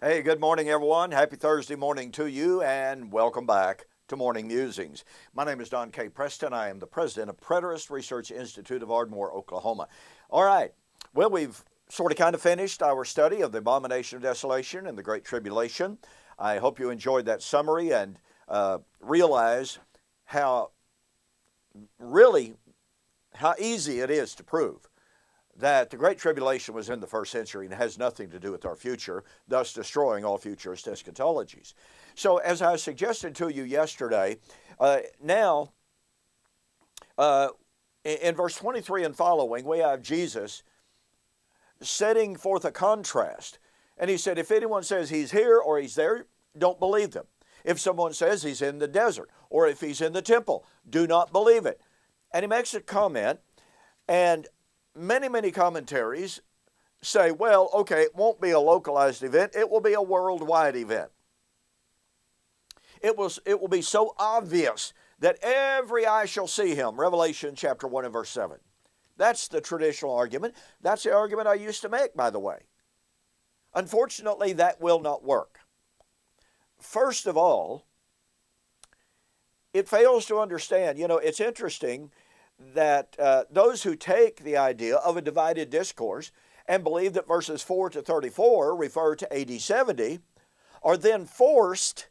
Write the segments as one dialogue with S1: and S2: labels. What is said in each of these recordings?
S1: Hey, good morning, everyone. Happy Thursday morning to you, and welcome back to Morning Musings. My name is Don K. Preston. I am the president of Preterist Research Institute of Ardmore, Oklahoma. All right. Well, we've sort of kind of finished our study of the abomination of desolation and the Great Tribulation. I hope you enjoyed that summary and realize how easy it is to prove that the Great Tribulation was in the first century and has nothing to do with our future, thus destroying all futurist eschatologies. So, as I suggested to you yesterday, now in verse 23 and following, we have Jesus setting forth a contrast. And he said, if anyone says he's here or he's there, don't believe them. If someone says he's in the desert or if he's in the temple, do not believe it. And he makes a comment, and many commentaries say, well, okay, it won't be a localized event. It will be a worldwide event. It will be so obvious that every eye shall see him. Revelation chapter 1 and verse 7. That's the traditional argument. That's the argument I used to make, by the way. Unfortunately, that will not work. First of all, it fails to understand. You know, it's interesting that those who take the idea of a divided discourse and believe that verses 4 to 34 refer to AD 70 are then forced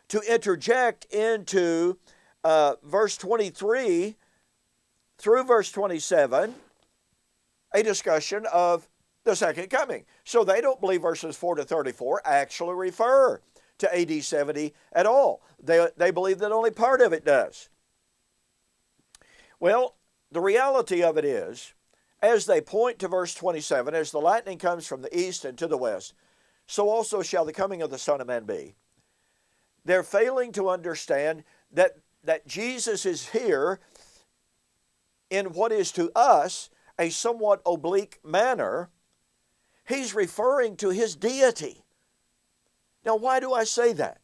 S1: to interject into verse 23 through verse 27 a discussion of the second coming. So they don't believe verses 4 to 34 actually refer to AD 70 at all. They believe that only part of it does. Well, the reality of it is, as they point to verse 27, as the lightning comes from the east and to the west, so also shall the coming of the Son of Man be. They're failing to understand that Jesus is here in what is to us a somewhat oblique manner. He's referring to his deity. Now, why do I say that?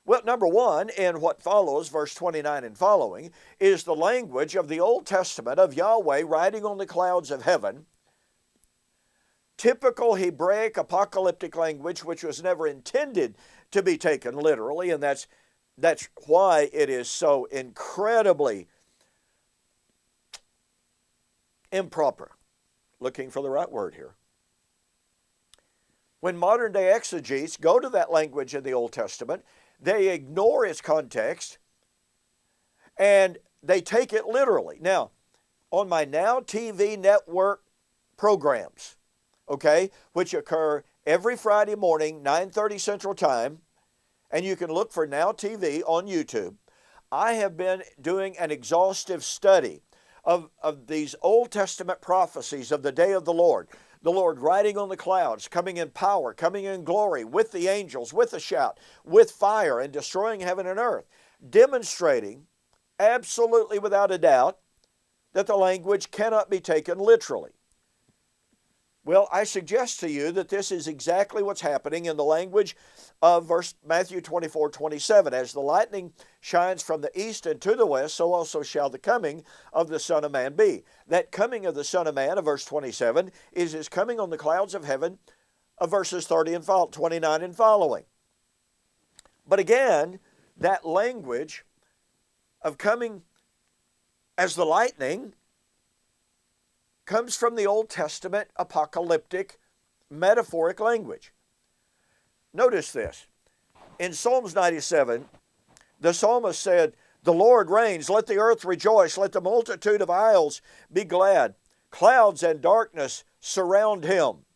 S1: Well, number one, in what follows, verse 29 and following, is the language of the Old Testament of Yahweh riding on the clouds of heaven. Typical Hebraic apocalyptic language, which was never intended to be taken literally, and that's why it is so incredibly improper. Looking for the right word here. When modern-day exegetes go to that language in the Old Testament, they ignore its context, and they take it literally. Now, on my Now TV network programs, okay, which occur every Friday morning, 9:30 Central Time, and you can look for Now TV on YouTube, I have been doing an exhaustive study of these Old Testament prophecies of the day of the Lord riding on the clouds, coming in power, coming in glory, with the angels, with a shout, with fire, and destroying heaven and earth, demonstrating absolutely without a doubt that the language cannot be taken literally. Well, I suggest to you that this is exactly what's happening in the language of Matthew 24:27. As the lightning shines from the east and to the west, so also shall the coming of the Son of Man be. That coming of the Son of Man of verse 27 is his coming on the clouds of heaven of verses 29 and following. But again, that language of coming as the lightning comes from the Old Testament apocalyptic metaphoric language. Notice this. In Psalms 97, the psalmist said, "The Lord reigns, let the earth rejoice, let the multitude of isles be glad. Clouds and darkness surround him.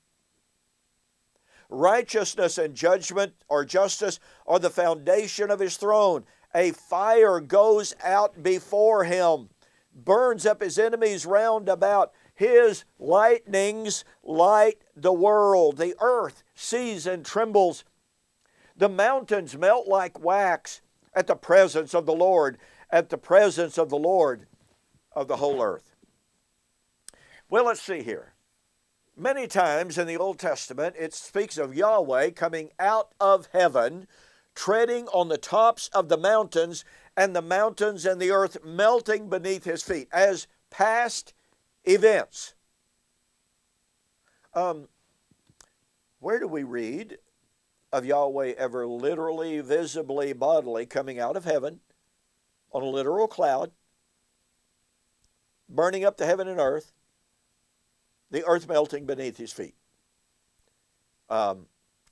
S1: Righteousness and judgment or justice are the foundation of his throne. A fire goes out before him, burns up his enemies round about. His lightnings light the world. The earth sees and trembles. The mountains melt like wax at the presence of the Lord, at the presence of the Lord of the whole earth." Well, let's see here. Many times in the Old Testament, it speaks of Yahweh coming out of heaven, treading on the tops of the mountains, and the mountains and the earth melting beneath his feet as past events. Where do we read of Yahweh ever literally, visibly, bodily coming out of heaven on a literal cloud, burning up the heaven and earth, the earth melting beneath his feet.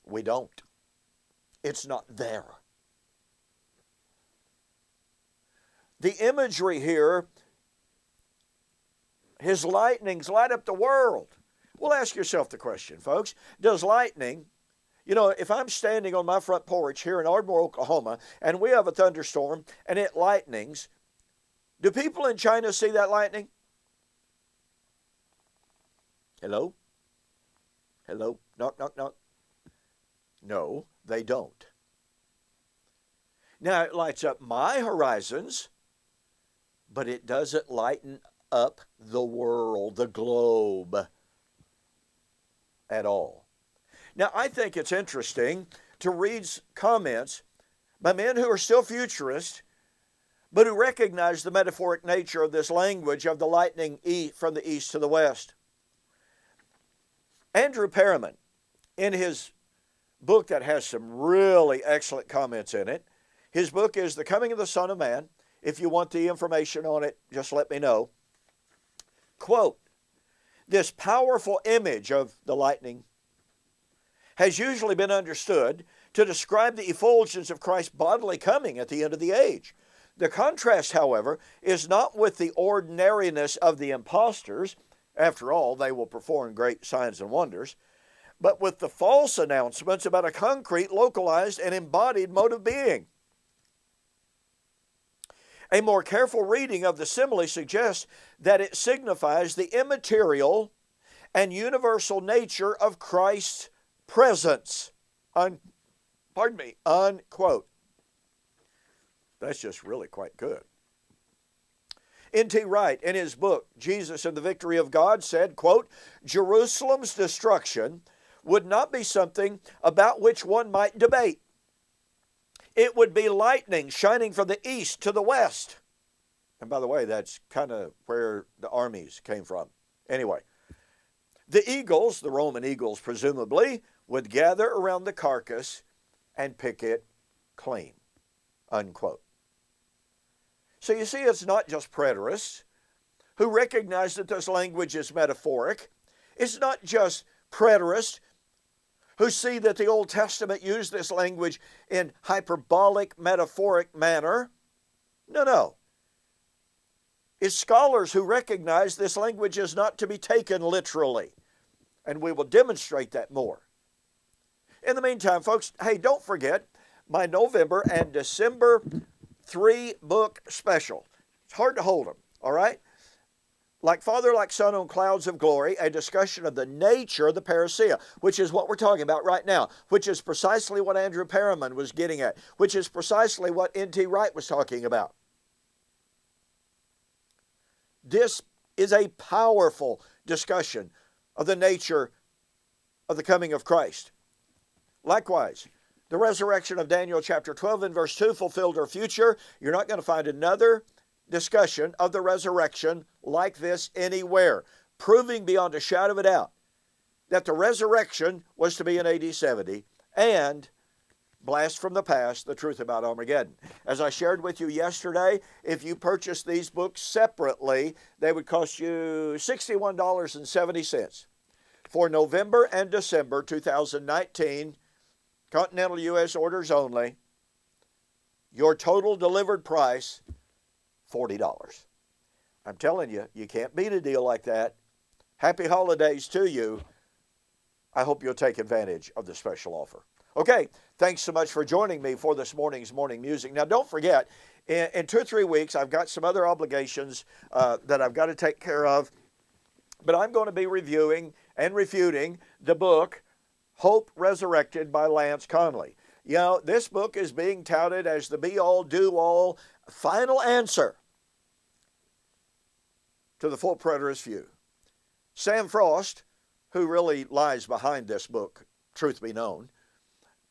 S1: We don't. It's not there. The imagery here, his lightnings light up the world. Well, ask yourself the question, folks. Does lightning, if I'm standing on my front porch here in Ardmore, Oklahoma, and we have a thunderstorm and it lightnings, do people in China see that lightning? Hello? Hello? Knock, knock, knock. No, they don't. Now, it lights up my horizons, but it doesn't lighten up the world, the globe, at all. Now, I think it's interesting to read comments by men who are still futurists, but who recognize the metaphoric nature of this language of the lightning from the east to the west. Andrew Perriman, in his book that has some really excellent comments in it, his book is The Coming of the Son of Man. If you want the information on it, just let me know. Quote, this powerful image of the lightning has usually been understood to describe the effulgence of Christ's bodily coming at the end of the age. The contrast, however, is not with the ordinariness of the impostors. After all, they will perform great signs and wonders, but with the false announcements about a concrete, localized, and embodied mode of being. A more careful reading of the simile suggests that it signifies the immaterial and universal nature of Christ's presence. Unquote. That's just really quite good. N.T. Wright, in his book, Jesus and the Victory of God, said, quote, Jerusalem's destruction would not be something about which one might debate. It would be lightning shining from the east to the west. And by the way, that's kind of where the armies came from. Anyway, the eagles, the Roman eagles presumably, would gather around the carcass and pick it clean. Unquote. So you see, it's not just preterists who recognize that this language is metaphoric. It's not just preterists who see that the Old Testament used this language in hyperbolic, metaphoric manner. No. It's scholars who recognize this language is not to be taken literally. And we will demonstrate that more. In the meantime, folks, hey, don't forget my November and December 3-book special. It's hard to hold them, all right? Like Father, like Son on Clouds of Glory, a discussion of the nature of the parousia, which is what we're talking about right now, which is precisely what Andrew Perriman was getting at, which is precisely what N.T. Wright was talking about. This is a powerful discussion of the nature of the coming of Christ. Likewise, the resurrection of Daniel chapter 12 and verse 2 fulfilled our future. You're not going to find another discussion of the resurrection like this anywhere, proving beyond a shadow of a doubt that the resurrection was to be in AD 70 and blast from the past the truth about Armageddon. As I shared with you yesterday, if you purchase these books separately, they would cost you $61.70 for November and December 2019, Continental U.S. orders only. Your total delivered price, $40. I'm telling you, you can't beat a deal like that. Happy holidays to you. I hope you'll take advantage of the special offer. Okay, thanks so much for joining me for this morning's morning music. Now, don't forget, in 2 or 3 weeks, I've got some other obligations that I've got to take care of, but I'm going to be reviewing and refuting the book, Hope Resurrected by Lance Conley. You know, this book is being touted as the be-all, do-all, final answer to the full preterist view. Sam Frost, who really lies behind this book, truth be known,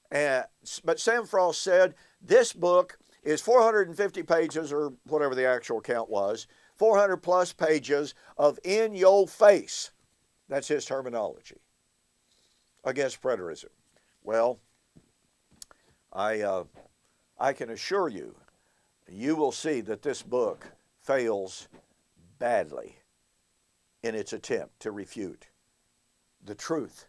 S1: but Sam Frost said this book is 450 pages, or whatever the actual count was, 400 plus pages of in your face. That's his terminology against preterism. Well, I can assure you, you will see that this book fails badly in its attempt to refute the truth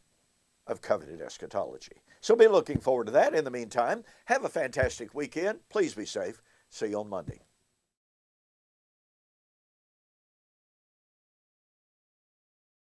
S1: of covenant eschatology. So be looking forward to that. In the meantime, have a fantastic weekend. Please be safe. See you on Monday.